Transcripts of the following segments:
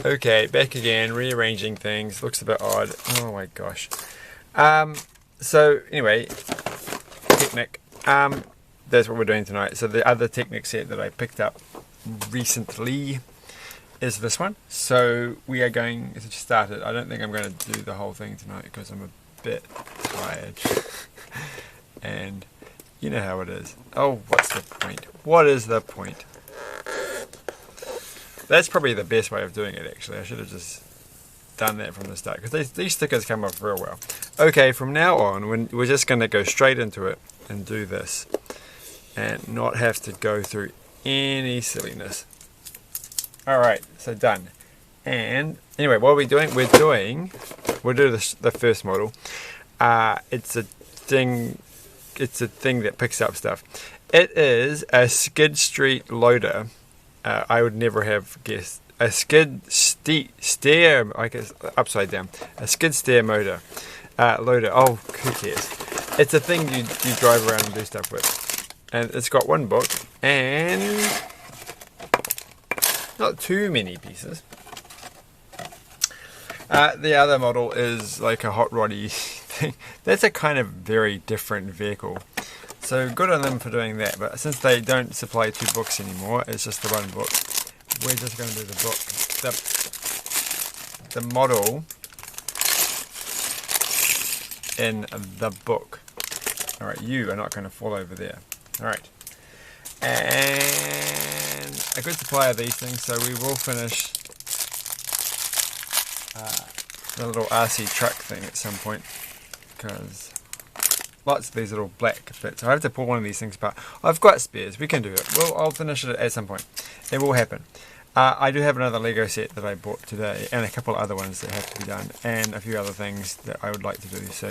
Okay, back again, rearranging things. Looks a bit odd. Oh my gosh. So anyway, Technic. That's what we're doing tonight. So the other Technic set that I picked up recently is this one. So we are going to start it. I don't think I'm going to do the whole thing tonight because I'm a bit tired. And you know how it is. Oh, what's the point? What is the point? That's probably the best way of doing it, actually. I should have just done that from the start, because these stickers come off real well. Okay, from now on, we're just going to go straight into it and do this, and not have to go through any silliness. Alright, so done. And anyway, what are we doing? We'll do the first model. It's a thing that picks up stuff. It is a skid street loader. I would never have guessed. A skid steer, I guess, upside down. A skid steer motor. Loader. Oh, who cares? It's a thing you drive around and do stuff with. And it's got one book and not too many pieces. The other model is like a hot roddy thing. That's a kind of very different vehicle. So good on them for doing that, but since they don't supply two books anymore, it's just the one book. We're just going to do the book. The model in the book. Alright, you are not going to fall over there. Alright. And a good supply of these things, so we will finish the little RC truck thing at some point, because lots of these little black bits. I have to pull one of these things apart. I've got spares. We can do it. I'll finish it at some point. It will happen. I do have another Lego set that I bought today, and a couple of other ones that have to be done, and a few other things that I would like to do. So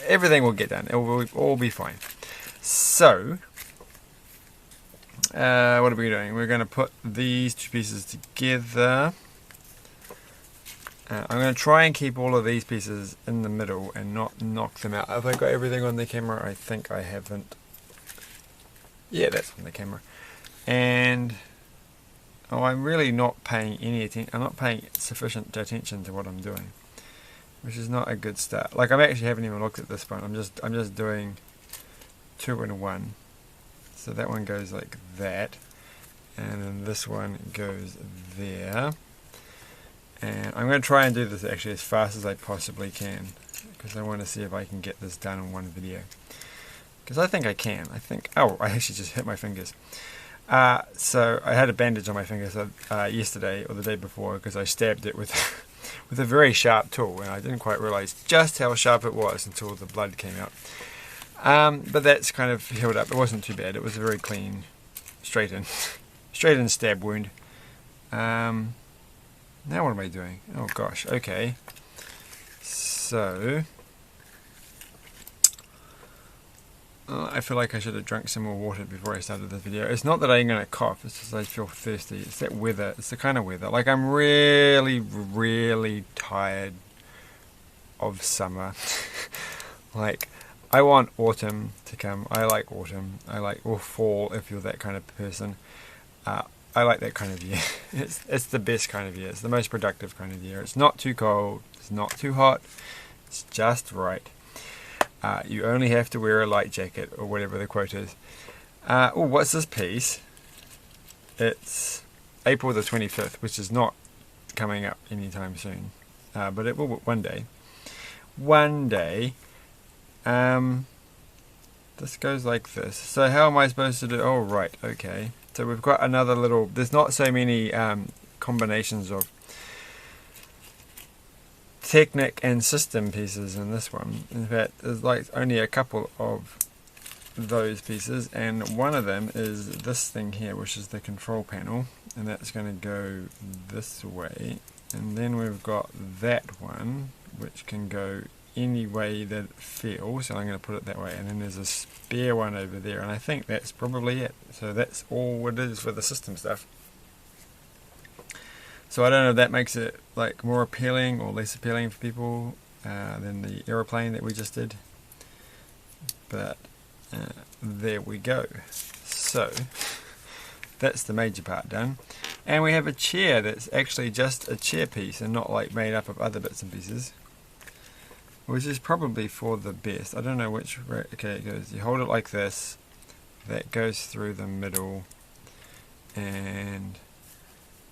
everything will get done. It will all be fine. So what are we doing? We're going to put these two pieces together. I'm going to try and keep all of these pieces in the middle and not knock them out. Have I got everything on the camera? I think I haven't. Yeah, that's on the camera. And I'm really not paying any attention. I'm not paying sufficient attention to what I'm doing, which is not a good start. Like, I actually haven't even looked at this one. I'm just doing 2 in 1. So that one goes like that, and then this one goes there. And I'm going to try and do this actually as fast as I possibly can, because I want to see if I can get this done in one video. Because I think I can. Oh, I actually just hit my fingers. So I had a bandage on my fingers yesterday or the day before, because I stabbed it with with a very sharp tool, and I didn't quite realize just how sharp it was until the blood came out. But that's kind of healed up. It wasn't too bad. It was a very clean, straight in stab wound. Now what am I doing? Oh gosh, okay. So I feel like I should have drunk some more water before I started this video. It's not that I'm going to cough, it's just I feel thirsty. It's that weather, it's the kind of weather. Like, I'm really, really tired of summer. Like, I want autumn to come. I like autumn. Or fall, if you're that kind of person. I like that kind of year. It's the best kind of year. It's the most productive kind of year. It's not too cold. It's not too hot. It's just right. You only have to wear a light jacket, or whatever the quote is. Oh, what's this piece? It's April the 25th, which is not coming up anytime soon. But it will one day. One day. This goes like this. So how am I supposed to do? Oh, right. Okay. So we've got another little, there's not so many combinations of Technic and system pieces in this one. In fact, there's like only a couple of those pieces, and one of them is this thing here, which is the control panel, and that's going to go this way. And then we've got that one, which can go any way that it feels, so I'm going to put it that way. And then there's a spare one over there, and I think that's probably it. So that's all it is for the system stuff. So I don't know if that makes it like more appealing or less appealing for people than the aeroplane that we just did, but there we go. So that's the major part done, And we have a chair that's actually just a chair piece and not like made up of other bits and pieces, which is probably for the best. I don't know which way. Okay, it goes. You hold it like this. That goes through the middle, and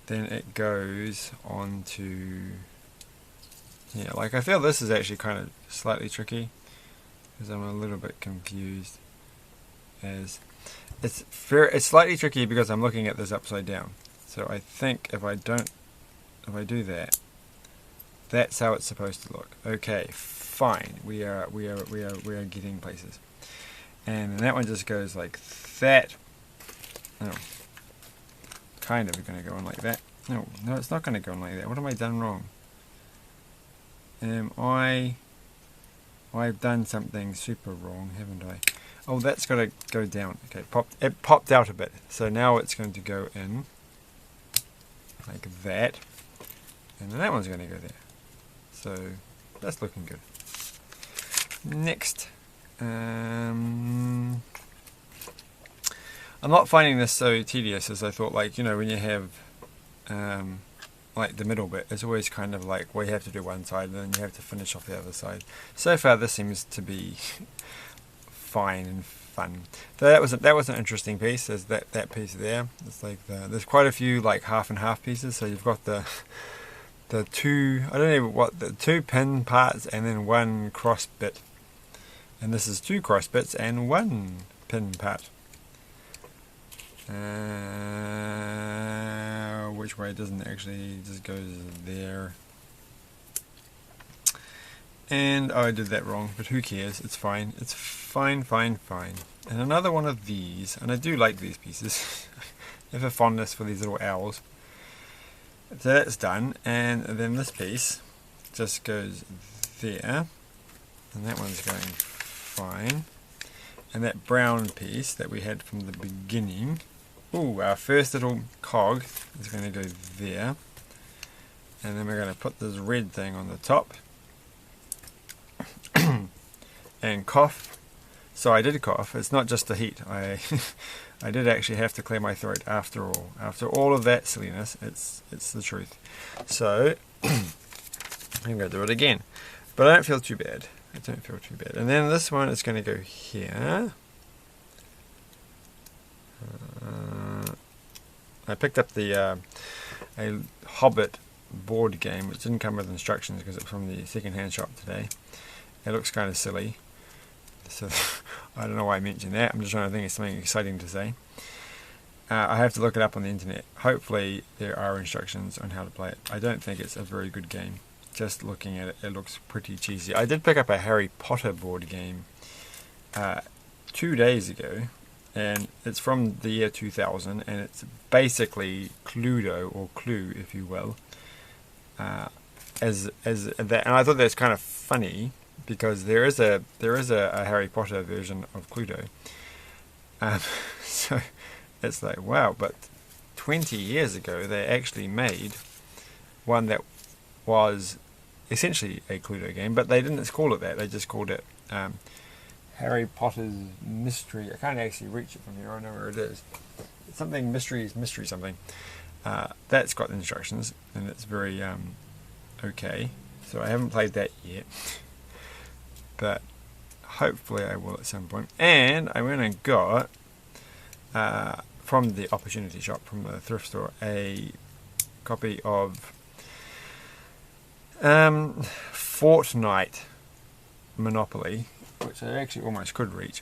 then it goes on to, yeah, like I feel this is actually kind of slightly tricky because I'm a little bit confused. As it's slightly tricky because I'm looking at this upside down. So I think if I do that, that's how it's supposed to look. Okay, fine. We are getting places. And that one just goes like that. Oh, kind of going to go on like that. No, it's not going to go on like that. What have I done wrong? I've done something super wrong, haven't I? Oh, that's got to go down. Okay, it popped out a bit. So now it's going to go in like that. And then that one's going to go there. So that's looking good. Next. I'm not finding this so tedious as I thought. Like, you know, when you have like the middle bit, it's always kind of like, well, you have to do one side and then you have to finish off the other side. So far this seems to be fine and fun. So that was an interesting piece. There's that piece there. It's like there's quite a few like half and half pieces. So you've got the two, I don't know what, the two pin parts and then one cross bit. And this is two cross bits and one pin part. Which way it doesn't actually, just goes there. And I did that wrong, but who cares? It's fine. It's fine. And another one of these, and I do like these pieces. I have a fondness for these little owls. So that's done, and then this piece just goes there, and that one's going fine. And that brown piece that we had from the beginning, ooh, our first little cog is going to go there, and then we're going to put this red thing on the top and cough. So I did cough. It's not just the heat. I I did actually have to clear my throat after all. After all of that silliness, it's the truth. So I'm going to do it again, but I don't feel too bad. And then this one is going to go here. I picked up the a Hobbit board game, which didn't come with instructions because it's from the second-hand shop today. It looks kind of silly, so I don't know why I mentioned that. I'm just trying to think of something exciting to say. I have to look it up on the internet. Hopefully there are instructions on how to play it. I don't think it's a very good game. Just looking at it, it looks pretty cheesy. I did pick up a Harry Potter board game 2 days ago, and it's from the year 2000, and it's basically Cluedo, or Clue, if you will. As that, and I thought that's kind of funny because there is a Harry Potter version of Cluedo. So it's like, wow, but 20 years ago they actually made one that was essentially a Cluedo game, but they didn't call it that. They just called it Harry Potter's Mystery. I can't actually reach it from here. I don't know where it is. It's something mystery something. That's got the instructions, and it's very okay. So I haven't played that yet, but hopefully I will at some point. And I went and got from the opportunity shop, from the thrift store, a copy of Fortnite Monopoly, which I actually almost could reach,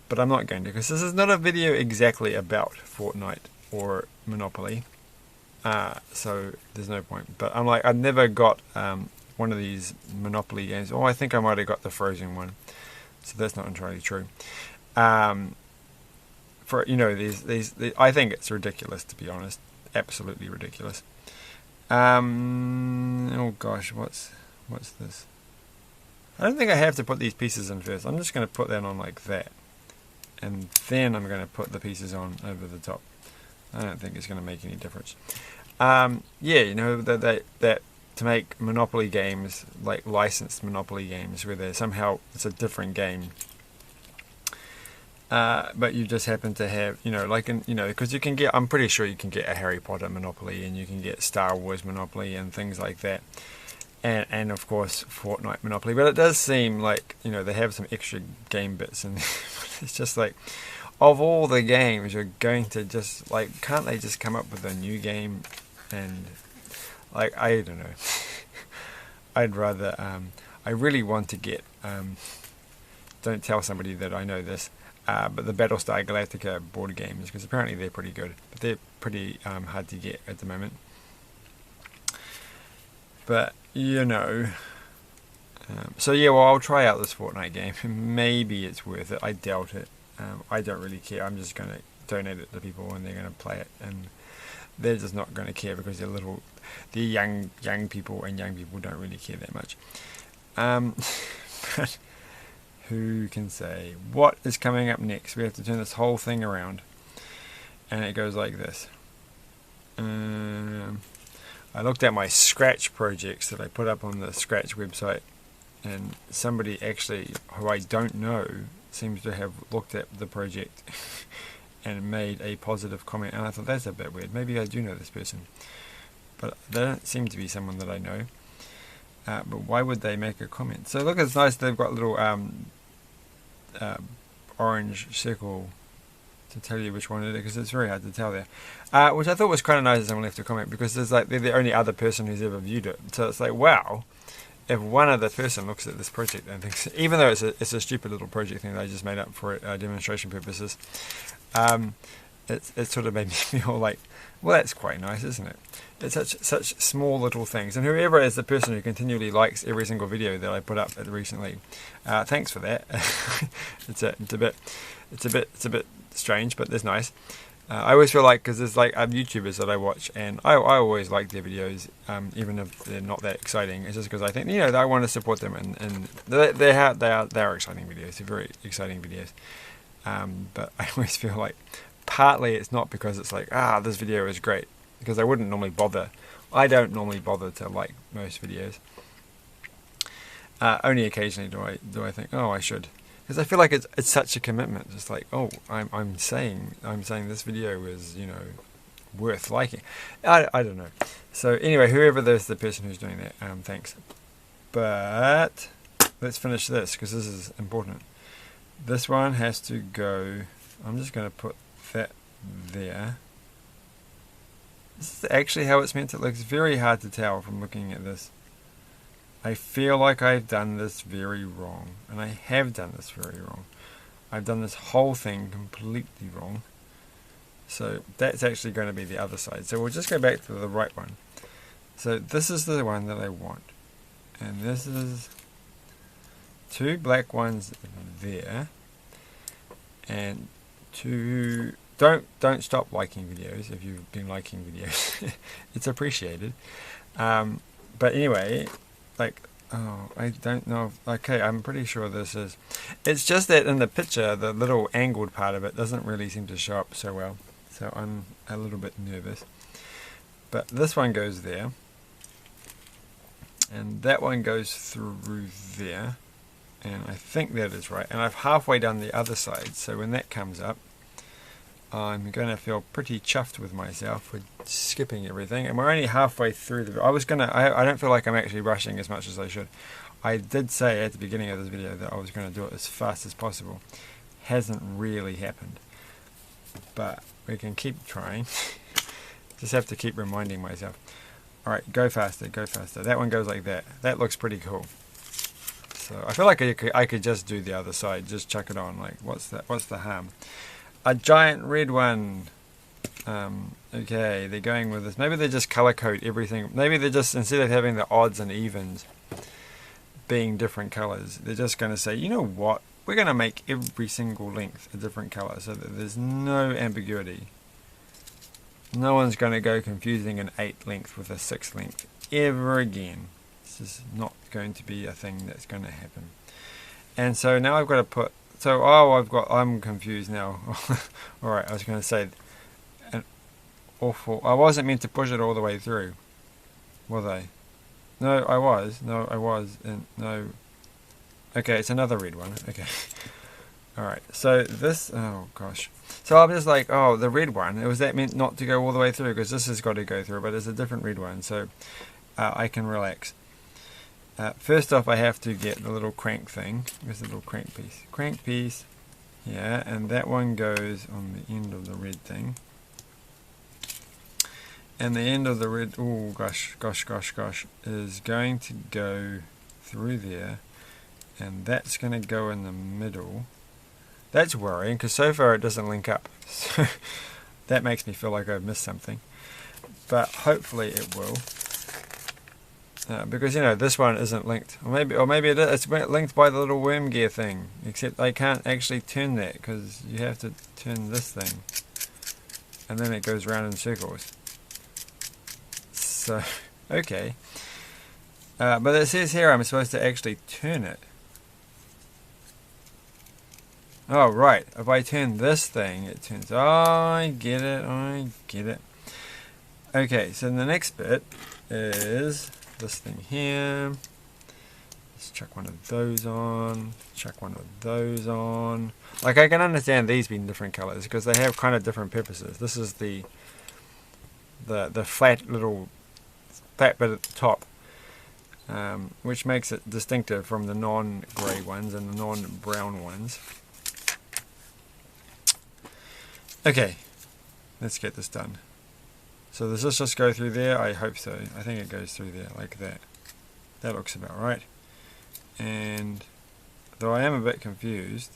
but I'm not going to, because this is not a video exactly about Fortnite or Monopoly, so there's no point. But I'm like, I've never got one of these Monopoly games. Oh, I think I might have got the Frozen one, so that's not entirely true. For, you know, these I think it's ridiculous, to be honest, absolutely ridiculous. Oh gosh, what's this? I don't think I have to put these pieces in first. I'm just going to put that on like that, and then I'm going to put the pieces on over the top. I don't think it's going to make any difference. Yeah, you know, that to make Monopoly games, like licensed Monopoly games, where they're somehow, it's a different game. but you just happen to have, like, because you can get, I'm pretty sure you can get a Harry Potter Monopoly, and you can get Star Wars Monopoly and things like that. And of course Fortnite Monopoly, but it does seem like they have some extra game bits, and it's just like, of all the games you're going to just like, can't they just come up with a new game? And like, I don't know. I'd rather I really want to get don't tell somebody that I know this, but the Battlestar Galactica board games, because apparently they're pretty good, but they're pretty hard to get at the moment. But so yeah, well, I'll try out this Fortnite game. Maybe it's worth it. I doubt it. I don't really care. I'm just going to donate it to people, and they're going to play it, and they're just not going to care because they're young people, and young people don't really care that much. But who can say what is coming up next? We have to turn this whole thing around, and it goes like this. I looked at my Scratch projects that I put up on the Scratch website, and somebody actually, who I don't know, seems to have looked at the project and made a positive comment, and I thought, that's a bit weird. Maybe I do know this person, but they don't seem to be someone that I know. But why would they make a comment? So look, it's nice, they've got a little orange circle to tell you which one it is, because it's very hard to tell there. Which I thought was kind of nice that someone left a comment, because there's like, they're the only other person who's ever viewed it. So it's like, wow, if one other person looks at this project and thinks, even though it's a stupid little project thing that I just made up for demonstration purposes, it sort of made me feel like, well, that's quite nice, isn't it? It's such small little things, and whoever is the person who continually likes every single video that I put up recently, thanks for that. It's a bit strange, but that's nice. I always feel like, because there's like YouTubers that I watch, and I always like their videos, even if they're not that exciting. It's just because I think I want to support them, and they are exciting videos. They're very exciting videos. But I always feel like partly it's not because it's like, this video is great, because I wouldn't normally bother. I don't normally bother to like most videos. Only occasionally do I think, I should. Because I feel like it's such a commitment. Just like, I'm saying this video is worth liking. I don't know. So anyway, whoever there's the person who's doing that, thanks. But let's finish this, because this is important. This one has to go. I'm just going to put that there. This is actually how it's meant to look. It's very hard to tell from looking at this. I feel like I've done this very wrong, and I have done this very wrong. I've done this whole thing completely wrong. So that's actually going to be the other side. So we'll just go back to the right one. So this is the one that I want, and this is two black ones there, and two. Don't stop liking videos if you've been liking videos. It's appreciated. But anyway. I don't know. Okay, I'm pretty sure this is. It's just that in the picture, the little angled part of it doesn't really seem to show up so well. So I'm a little bit nervous. But this one goes there. And that one goes through there. And I think that is right. And I've halfway done the other side. So when that comes up, I'm going to feel pretty chuffed with myself for skipping everything. And we're only halfway through the... I don't feel like I'm actually rushing as much as I should. I did say at the beginning of this video that I was going to do it as fast as possible. Hasn't really happened. But we can keep trying. Just have to keep reminding myself. Alright, go faster, go faster. That one goes like that. That looks pretty cool. So I feel like I could just do the other side. Just chuck it on. Like, what's the harm? A giant red one. Okay, they're going with this. Maybe they just color code everything. Maybe they're just, instead of having the odds and evens being different colors, they're just going to say, you know what? We're going to make every single length a different color so that there's no ambiguity. No one's going to go confusing an 8 length with a 6 length ever again. This is not going to be a thing that's going to happen. And so now I've got to put... So, I'm confused now. Alright, I was going to say an awful... I wasn't meant to push it all the way through. Was I? No, I was. No, I was. And no... Okay, it's another red one. Okay. Alright, so this, oh gosh. So I'm just like, oh, the red one, was that meant not to go all the way through? Because this has got to go through, but it's a different red one, so I can relax. First off, I have to get the little crank thing. Where's the little crank piece? Crank piece, yeah, and that one goes on the end of the red thing. And the end of the red, oh gosh, is going to go through there, and that's going to go in the middle. That's worrying, because so far it doesn't link up. So that makes me feel like I've missed something. But hopefully it will. Because, you know, this one isn't linked. Or maybe it is. It's linked by the little worm gear thing. Except I can't actually turn that, because you have to turn this thing. And then it goes round in circles. So, okay. But it says here I'm supposed to actually turn it. Oh, right. If I turn this thing, it turns... Oh, I get it. Okay, so the next bit is this thing here. Let's chuck one of those on. Chuck one of those on. Like, I can understand these being different colors because they have kind of different purposes. This is the flat little bit at the top, which makes it distinctive from the non-grey ones and the non-brown ones. Okay, let's get this done. So does this just go through there? I hope so. I think it goes through there like that. That looks about right. And though I am a bit confused,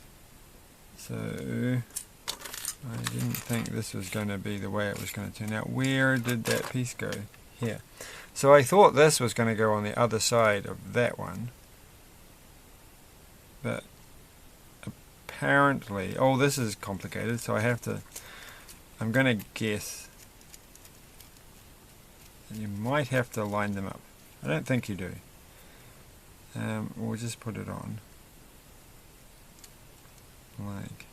so I didn't think this was going to be the way it was going to turn out. Where did that piece go? Here. So I thought this was going to go on the other side of that one. But apparently, oh, this is complicated, so I have to, I'm going to guess you might have to line them up. I don't think you do. We'll just put it on like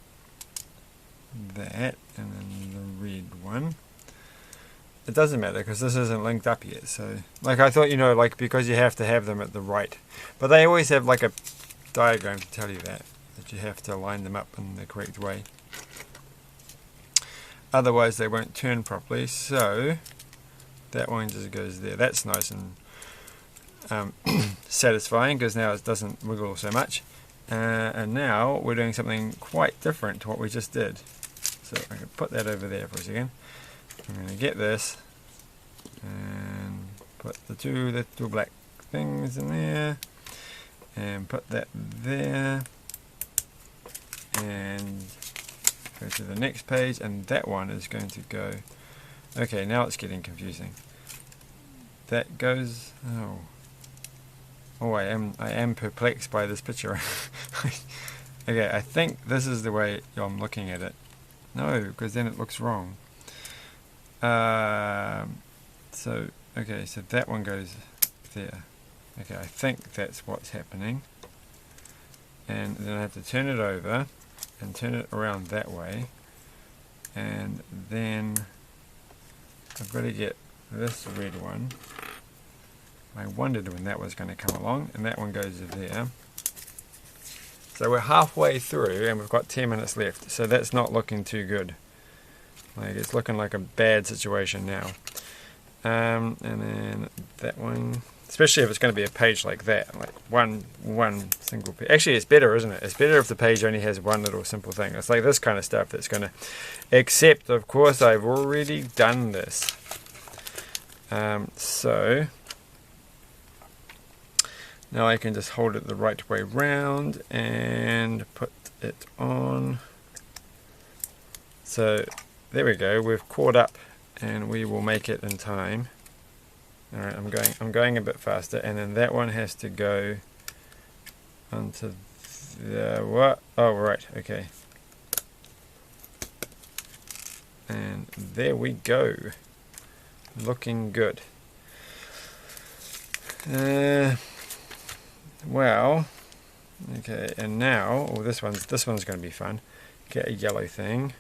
that, and then the red one. It doesn't matter because this isn't linked up yet. So, like, I thought, you know, like, because you have to have them at the right, but they always have like a diagram to tell you that you have to line them up in the correct way. Otherwise, they won't turn properly. So that one just goes there. That's nice and satisfying because now it doesn't wiggle so much. And now we're doing something quite different to what we just did. So I can put that over there for a second. I'm going to get this and put the two little black things in there and put that there and go to the next page, and that one is going to go. Okay, now it's getting confusing. That goes, oh, I am perplexed by this picture. Okay, I think this is the way I'm looking at it. No, because then it looks wrong. So okay, so that one goes there. Okay, I think that's what's happening. And then I have to turn it over and turn it around that way. And then I've got to get this red one. I wondered when that was going to come along, and that one goes there. So we're halfway through and we've got 10 minutes left, so that's not looking too good. Like, it's looking like a bad situation now. And then that one, especially if it's going to be a page like that, like one single page. Actually, it's better, isn't it? It's better if the page only has one little simple thing. It's like this kind of stuff that's going to, except of course I've already done this. So now I can just hold it the right way round and put it on. So there we go, we've caught up and we will make it in time. Alright, I'm going a bit faster, and then that one has to go onto the what? Oh right, okay. And there we go. Looking good. Well, okay, and now, oh, this one's going to be fun. Get a yellow thing.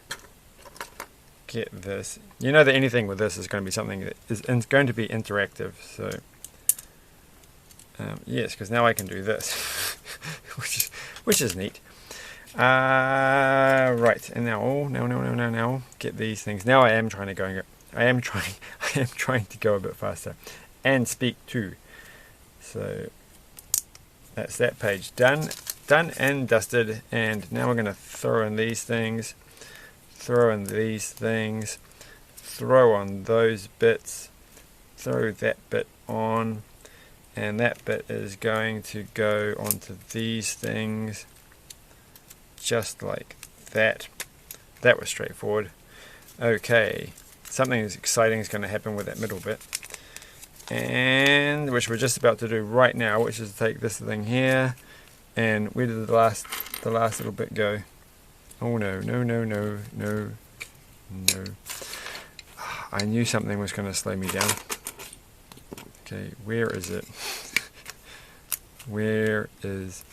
Get this. You know that anything with this is going to be something that is going to be interactive. So, yes, because now I can do this, which is neat. Right, and now, get these things. Now I am trying to go. I am trying to go a bit faster, and speak too. So that's that page done and dusted. And now we're going to throw in these things, throw in these things, throw on those bits, throw that bit on, and that bit is going to go onto these things. Just like that. That was straightforward. Okay, something exciting is going to happen with that middle bit, and which we're just about to do right now, which is to take this thing here, and where did the last little bit go? Oh no. I knew something was going to slow me down. Okay, where is it? Where is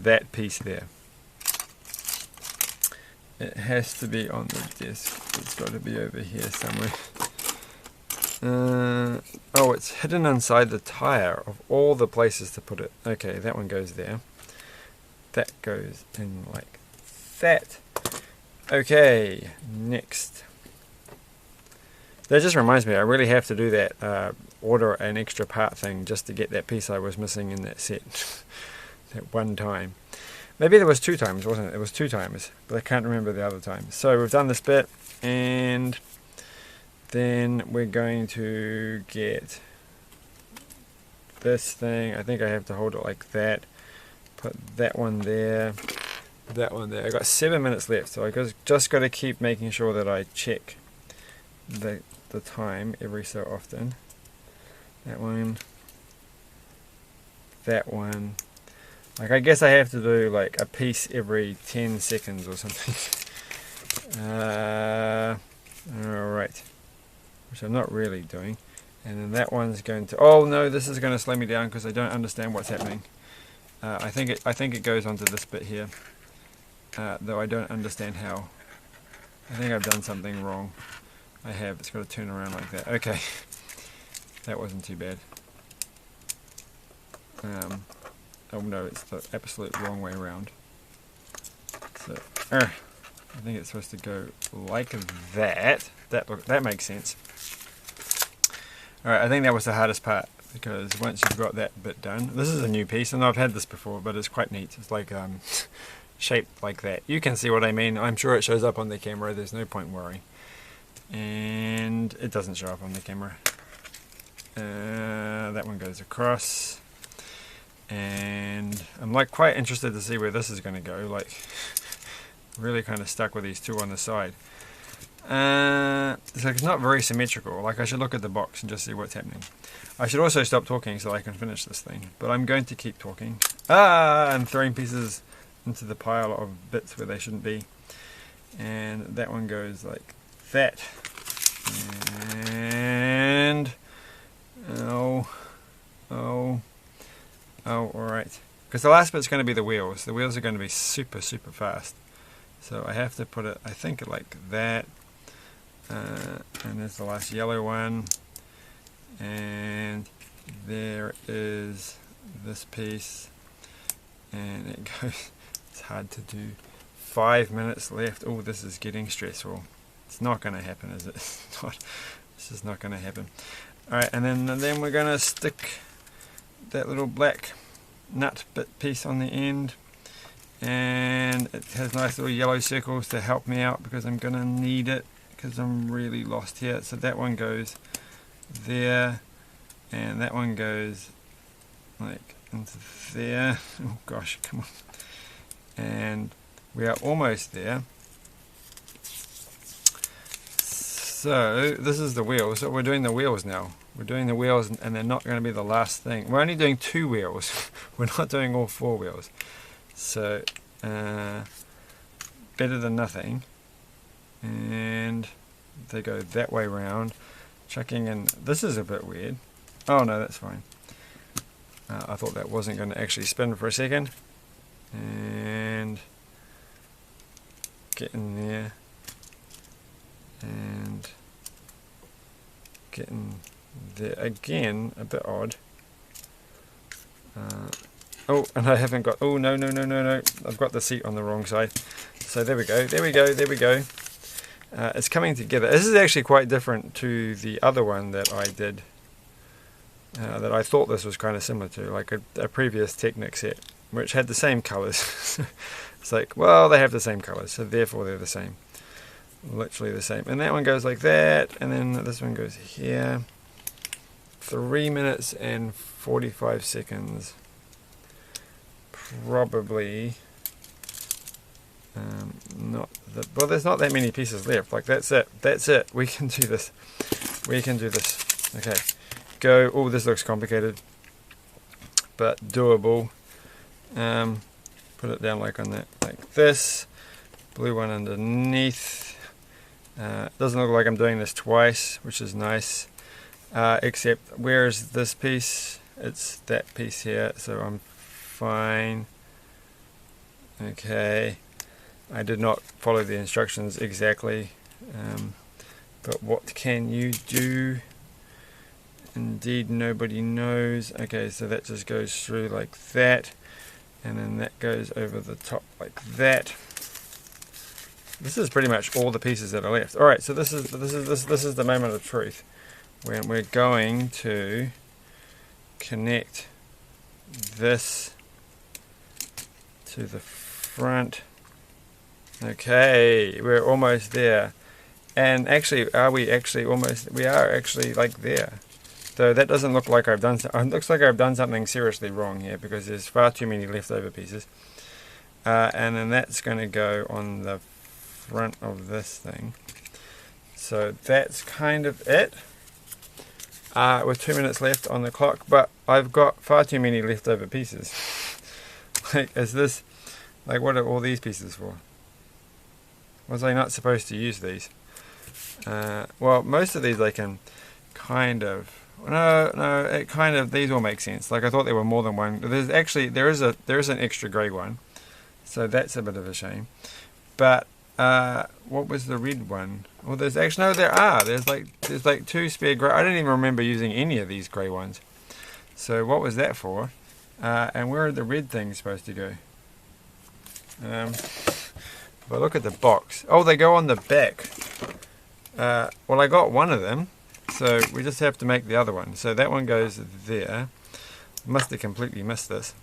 that piece there? It has to be on the desk. It's got to be over here somewhere. Oh, it's hidden inside the tire of all the places to put it. Okay, that one goes there. That goes in like that. Okay, next. That just reminds me, I really have to do that order an extra part thing just to get that piece I was missing in that set. That one time. Maybe there was 2 times, wasn't it? It was 2 times, but I can't remember the other time. So we've done this bit, and then we're going to get this thing. I think I have to hold it like that. Put that one there, that one there. I've got 7 minutes left, so I just got to keep making sure that I check the time every so often. That one, that one. Like, I guess I have to do like a piece every 10 seconds or something. Alright. Which I'm not really doing. And then that one's going to... Oh no, this is going to slow me down because I don't understand what's happening. I think it goes onto this bit here. Though I don't understand how. I think I've done something wrong. I have. It's got to turn around like that. Okay. That wasn't too bad. Oh no, it's the absolute wrong way around. So, I think it's supposed to go like that. That makes sense. Alright, I think that was the hardest part, because once you've got that bit done, this is a new piece, and I've had this before, but it's quite neat. It's like shaped like that. You can see what I mean. I'm sure it shows up on the camera. There's no point worrying. And it doesn't show up on the camera. That one goes across. And I'm like quite interested to see where this is going to go. Like, really kind of stuck with these 2 on the side. So it's not very symmetrical. Like, I should look at the box and just see what's happening. I should also stop talking so I can finish this thing. But I'm going to keep talking. I'm throwing pieces into the pile of bits where they shouldn't be. And that one goes like that. And... Oh, alright. Because the last bit's going to be the wheels. The wheels are going to be super, super fast. So I have to put it, I think, like that. And there's the last yellow one. And there is this piece. And it goes, it's hard to do. 5 minutes left. Oh, this is getting stressful. It's not going to happen, is it? It's not. This is not going to happen. Alright, and then we're going to stick that little black nut bit piece on the end, and it has nice little yellow circles to help me out because I'm going to need it because I'm really lost here. So that one goes there, and that one goes like into there. Oh gosh, come on. And we are almost there. So this is the wheels. So we're doing the wheels now. We're doing the wheels, and they're not going to be the last thing. We're only doing 2 wheels. We're not doing all 4 wheels. So better than nothing. And they go that way round, chucking in. This is a bit weird. Oh no, that's fine. I thought that wasn't going to actually spin for a second. And get in there. And getting there again, a bit odd. Oh, and I haven't got, oh no, I've got the seat on the wrong side. So there we go, there we go. It's coming together. This is actually quite different to the other one that I did, that I thought this was kind of similar to, like a previous Technic set, which had the same colours. It's like, well, they have the same colours, so therefore they're the same. Literally the same. And that one goes like that, and then this one goes here. 3 minutes and 45 seconds. Probably not the, well, there's not that many pieces left. Like that's it, we can do this, okay, go. Oh, this looks complicated but doable. Put it down like on that, like this, blue one underneath. Doesn't look like I'm doing this twice, which is nice, except where's this piece? It's that piece here, so I'm fine. Okay, I did not follow the instructions exactly, but what can you do? Indeed, nobody knows. Okay, so that just goes through like that, and then that goes over the top like that. This is pretty much all the pieces that are left. All right, so this is the moment of truth, when we're going to connect this to the front. Okay, we're almost there. And actually, are we actually almost? We are actually like there. Though that doesn't look like I've done. It looks like I've done something seriously wrong here, because there's far too many leftover pieces. And then that's going to go on the front of this thing. So that's kind of it. With 2 minutes left on the clock, but I've got far too many leftover pieces. Like, is this, like, what are all these pieces for? Was I not supposed to use these? Well, most of these I can kind of, no, it kind of, these all make sense. Like, I thought there were more than one. There's actually, there is an extra grey one, so that's a bit of a shame. But what was the red one? Well, there's actually, no, there's like two spare grey. I don't even remember using any of these grey ones. So what was that for? And where are the red things supposed to go? If I look at the box, oh, they go on the back. Well, I got one of them, so we just have to make the other one. So that one goes there. Must have completely missed this.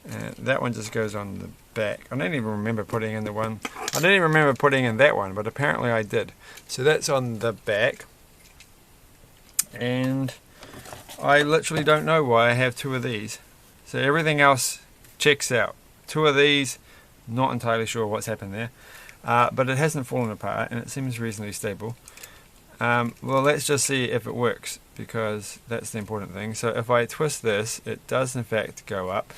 And that one just goes on the back. I don't even remember putting in the one. I don't even remember putting in that one, but apparently I did. So that's on the back. And I literally don't know why I have two of these. So everything else checks out. Two of these, not entirely sure what's happened there. But it hasn't fallen apart, and it seems reasonably stable. Well, let's just see if it works, because that's the important thing. So if I twist this, it does in fact go up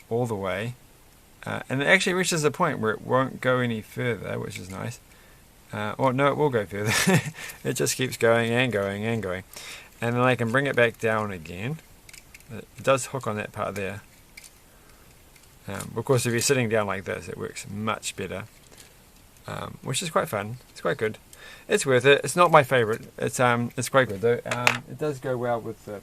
all the way. And it actually reaches a point where it won't go any further, which is nice. Or no, it will go further. It just keeps going and going and going. And then I can bring it back down again. It does hook on that part there. Of course, if you're sitting down like this, it works much better, which is quite fun. It's quite good. It's worth it. It's not my favourite. It's quite good though. It does go well with the.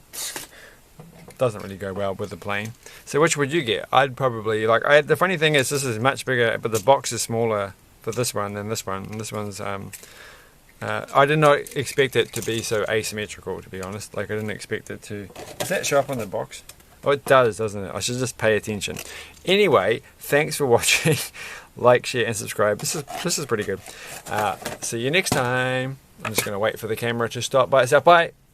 Doesn't really go well with the plane. So which would you get? I'd probably like. The funny thing is, this is much bigger, but the box is smaller for this one than this one. And this one's. I did not expect it to be so asymmetrical, to be honest. Like, I didn't expect it to. Does that show up on the box? Oh, it does, doesn't it? I should just pay attention. Anyway, thanks for watching. Like, share, and subscribe. This is pretty good. See you next time. I'm just going to wait for the camera to stop by itself. Bye.